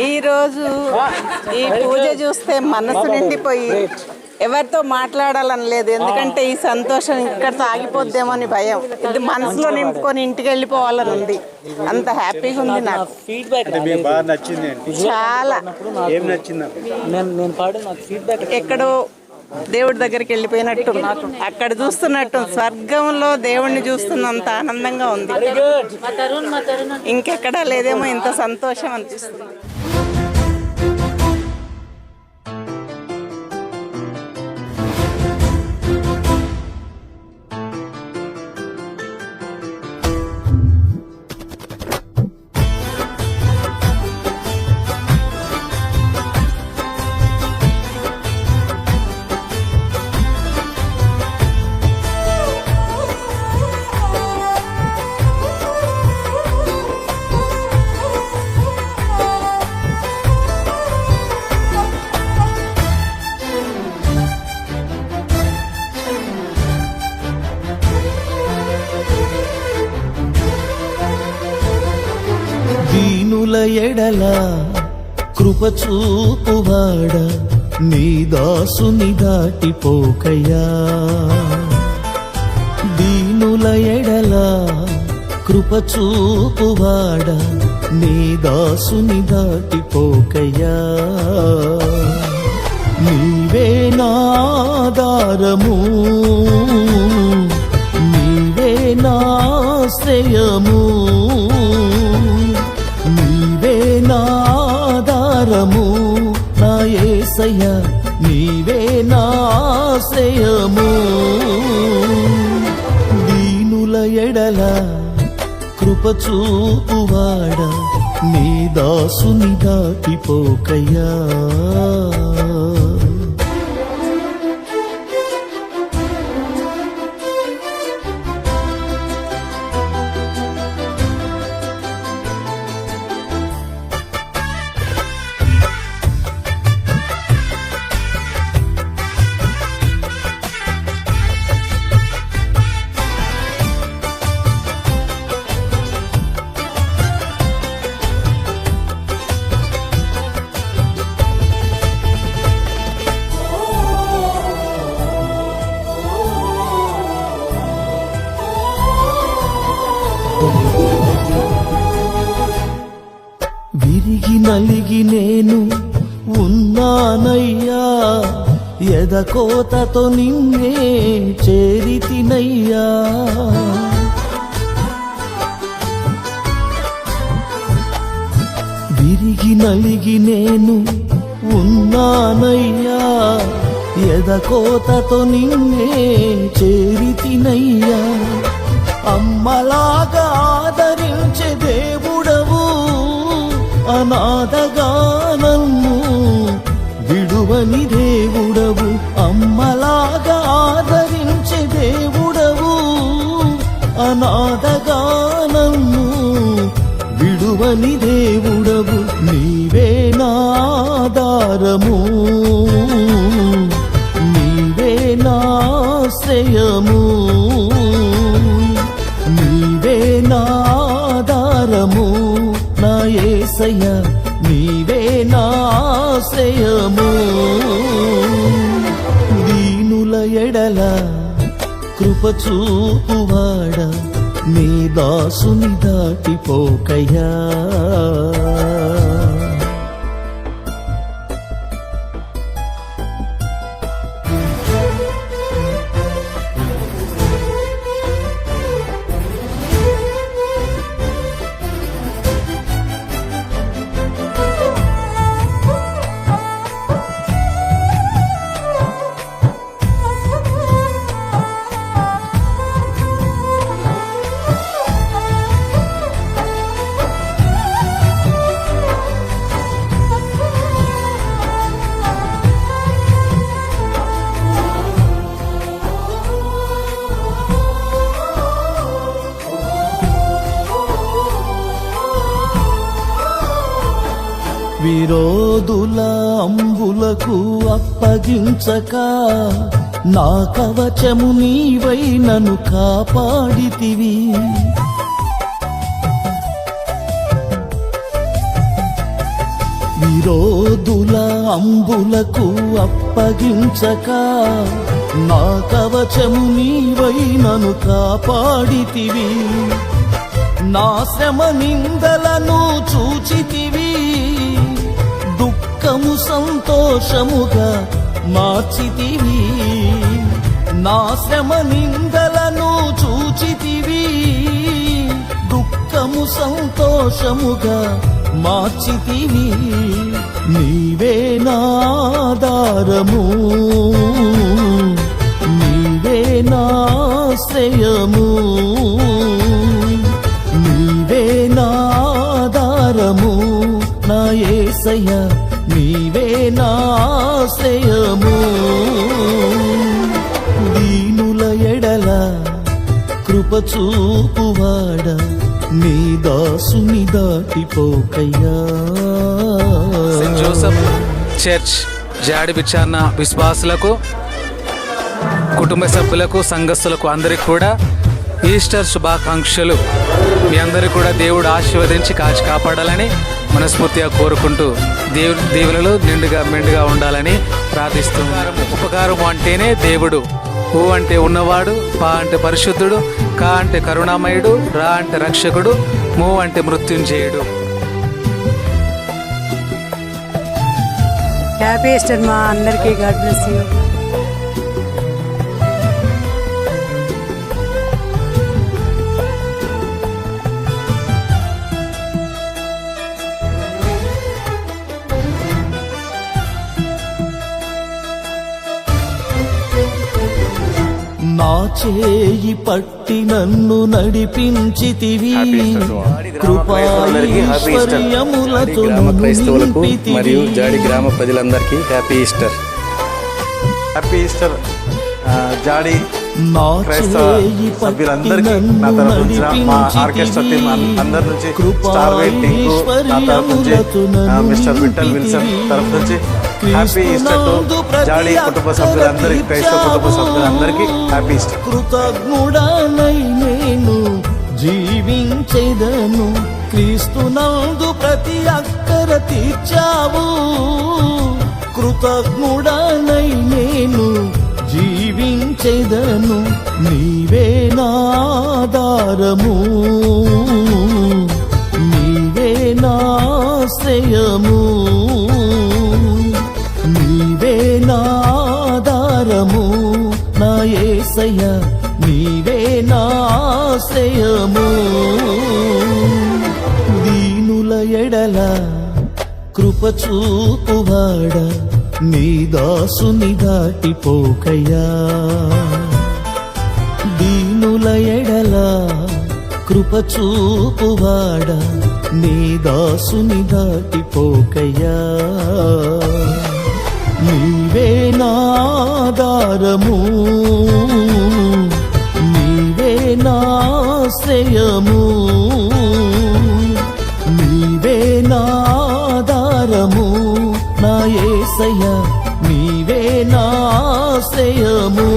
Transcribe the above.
ఈరోజు ఈ పూజ చూస్తే మనసు నిండిపోయి ఎవరితో మాట్లాడాలని లేదు. ఎందుకంటే ఈ సంతోషం ఇక్కడితో ఆగిపోద్దేమో అని భయం. ఇది మనసులో నింపుకొని ఇంటికి వెళ్ళిపోవాలని ఉంది. అంత హ్యాపీగా ఉంది నాకు. చాలా ఎక్కడో దేవుడి దగ్గరికి వెళ్ళిపోయినట్టు, అక్కడ చూస్తున్నట్టు, స్వర్గంలో దేవుడిని చూస్తున్నంత ఆనందంగా ఉంది. ఇంకెక్కడా లేదేమో ఇంత సంతోషం అనిపిస్తుంది. దీనుల ఎడల కృప చూపువాడ నీ దాసుని దాటిపోకయ్యా. దీనుల ఎడల కృప చూపువాడ నీ దాసుని దాటిపోకయ్యా. నీవే నాధారము, నీవే నాశ్రయము, నీవే నాధారము నా యేసయ్యా, నీవే నాశ్రయము. దీనుల ఎడల కృప చూపువాడ నీ దాసుని దాటిపోకయ్యా. విరిగి నలిగి నేను ఉన్నానయ్యా, ఎదకోతతో నిన్నే చేరితినయ్యా. విరిగి నలిగి నేను ఉన్నానయ్యా, ఎదకోతతో నిన్నే చేరితినయ్యా. అమ్మలాగా ఆదరించే దేవుడవు, అనాథగా నన్ను విడువని దేవుడవు. అమ్మలాగా ఆదరించే దేవుడవు, అనాథగా నన్ను విడువని దేవుడవు. నీవే నాధారము, నీవే నాశ్రయము, నీవే నాధారము నా యేసయ్యా, నీవే నాశ్రయము. దీనుల ఎడల కృప చూపువాడ నీ దాసుని దాటిపోకయ్యా. విరోధుల అంబులకు అప్పగించక నా కవచము నీవై నన్ను కాపాడితివి. విరోధుల అంబులకు అప్పగించక నా కవచము నీవై నన్ను కాపాడితివి. నా శ్రమ నిందలను చూచితివి, దుఃఖము సంతోషముగా మార్చితివి. నా శ్రమ నిందలను చూచితివి, దుఃఖము సంతోషముగా మార్చితివి. నీవే నాధారము, నీవే నాశ్రయము, నీవే నాధారము నా యేసయ్య, నీవే నాశ్రయము. దీనుల ఎడల కృప చూపువాడ, నీ దాసుని దాటిపోకయ్యా. సెయింట్ జోసెఫ్ చర్చ్ జాడి విచారణ విశ్వాసులకు, కుటుంబ సభ్యులకు, సంఘస్థులకు అందరికీ కూడా ఈస్టర్ శుభాకాంక్షలు. మీ అందరికీ కూడా దేవుడు ఆశీర్వదించి కాచి కాపాడాలని మనస్ఫూర్తిగా కోరుకుంటూ దేవుడి దీవెనలు మెండుగా ఉండాలని ప్రార్థిస్తున్నాను. ఉపకారం అంటేనే దేవుడు. ఊ అంటే ఉన్నవాడు, పా అంటే పరిశుద్ధుడు, కా అంటే కరుణామయుడు, రా అంటే రక్షకుడు, మూ అంటే మృత్యుంజయుడు. హ్యాపీ ఈస్టర్ మా అందరికీ. God bless you. నా చేయి పట్టి నన్ను నడిపించితివి, కృపాయిశ్వర్యములతో క్రైస్తవులకు మరియు జాడి గ్రామ ప్రజలందరికీ హ్యాపీ ఈస్టర్. హ్యాపీ ఈస్టర్ జాడి క్రైస్తవ సభ్యులందరికీ నా తరఫు నుంచి, మా ఆర్కెస్ట్రా టీం అందరి నుంచి, స్టార్ వైట్ టీంకు నా తరఫు నుంచి, మిస్టర్ విఠల్ విల్సన్ తరఫు నుంచి హ్యాపీ ఈస్టర్ టు జాడి కుటుంబ సభ్యులందరికీ, క్రైస్తవ కుటుంబ సభ్యులందరికీ హ్యాపీ ఈస్టర్. కృతజ్ఞుడనై నేను జీవించెదను, క్రీస్తునందు ప్రతి అక్కర తీర్చావు. కృతజ్ఞుడనై నేను జీవించెదను, నీవే నాధారము, నీవే నాశ్రయము, నీవే నాధారము నా యేసయ్య, నీవే నాశ్రయము. దీనుల ఎడల కృప చూపువాడ, నీ దాసుని దాటిపోకయ్యా. దీనుల ఎడల కృప చూపువాడ, నీ దాసుని దాటిపోకయ్యా. నీవే నాధారము, నీవే నాశ్రయము, నీవే నాధారము నా యేసయ్య, నీవే నాశ్రయము.